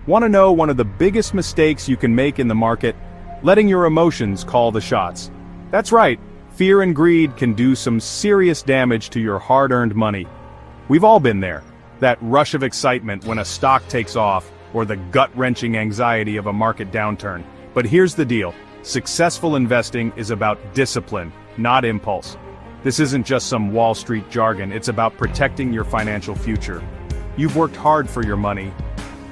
Want to know one of the biggest mistakes you can make in the market? Letting your emotions call the shots. That's right, fear and greed can do some serious damage to your hard-earned money. We've all been there. That rush of excitement when a stock takes off, or the gut-wrenching anxiety of a market downturn. But here's the deal. Successful investing is about discipline, not impulse. This isn't just some Wall Street jargon, it's about protecting your financial future. You've worked hard for your money,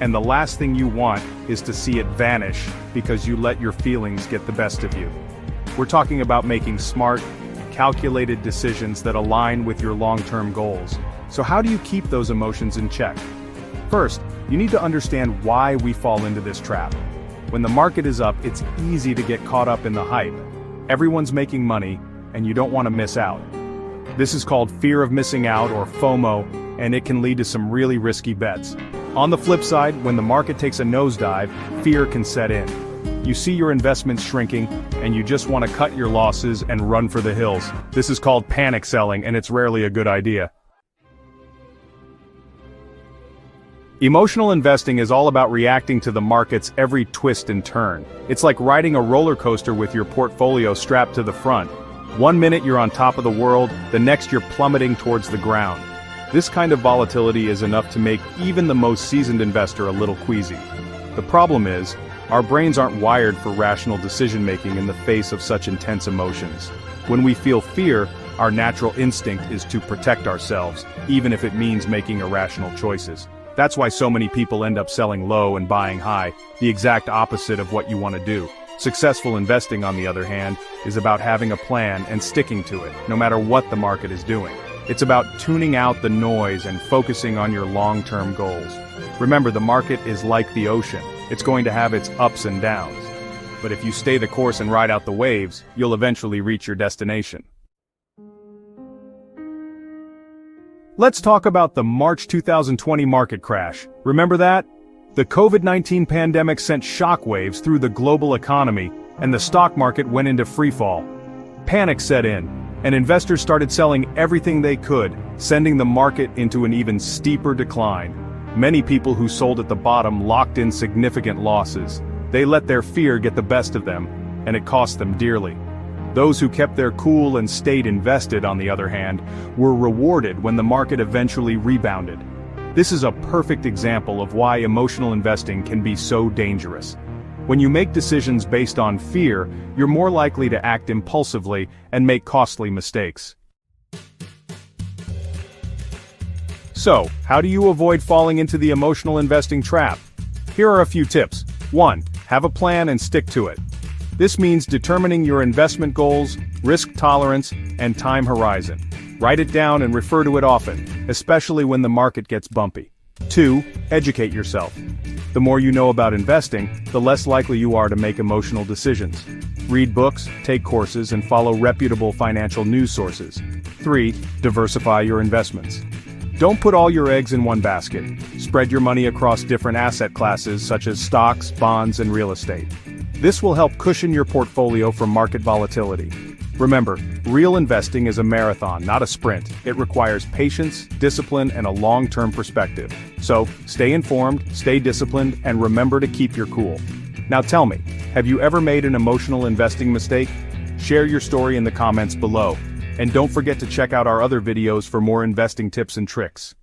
and the last thing you want is to see it vanish because you let your feelings get the best of you. We're talking about making smart, calculated decisions that align with your long-term goals. So how do you keep those emotions in check? First, you need to understand why we fall into this trap. When the market is up, it's easy to get caught up in the hype. Everyone's making money, and you don't want to miss out. This is called fear of missing out, or FOMO, and it can lead to some really risky bets. On the flip side, when the market takes a nosedive, fear can set in. You see your investments shrinking, and you just want to cut your losses and run for the hills. This is called panic selling, and it's rarely a good idea. Emotional investing is all about reacting to the market's every twist and turn. It's like riding a roller coaster with your portfolio strapped to the front. One minute you're on top of the world, the next you're plummeting towards the ground. This kind of volatility is enough to make even the most seasoned investor a little queasy. The problem is, our brains aren't wired for rational decision-making in the face of such intense emotions. When we feel fear, our natural instinct is to protect ourselves, even if it means making irrational choices. That's why so many people end up selling low and buying high, the exact opposite of what you want to do. Successful investing, on the other hand, is about having a plan and sticking to it, no matter what the market is doing. It's about tuning out the noise and focusing on your long-term goals. Remember, the market is like the ocean. It's going to have its ups and downs. But if you stay the course and ride out the waves, you'll eventually reach your destination. Let's talk about the March 2020 market crash. Remember that? The COVID-19 pandemic sent shockwaves through the global economy, and the stock market went into freefall. Panic set in, and investors started selling everything they could, sending the market into an even steeper decline. Many people who sold at the bottom locked in significant losses. They let their fear get the best of them, and it cost them dearly. Those who kept their cool and stayed invested, on the other hand, were rewarded when the market eventually rebounded. This is a perfect example of why emotional investing can be so dangerous. When you make decisions based on fear, you're more likely to act impulsively and make costly mistakes. So, how do you avoid falling into the emotional investing trap? Here are a few tips. 1. Have a plan and stick to it. This means determining your investment goals, risk tolerance, and time horizon. Write it down and refer to it often, especially when the market gets bumpy. 2. Educate yourself. The more you know about investing, the less likely you are to make emotional decisions. Read books, take courses, and follow reputable financial news sources. 3. Diversify your investments. Don't put all your eggs in one basket. Spread your money across different asset classes such as stocks, bonds, and real estate. This will help cushion your portfolio from market volatility. Remember, real investing is a marathon, not a sprint. It requires patience, discipline, and a long-term perspective. So, stay informed, stay disciplined, and remember to keep your cool. Now tell me, have you ever made an emotional investing mistake? Share your story in the comments below. And don't forget to check out our other videos for more investing tips and tricks.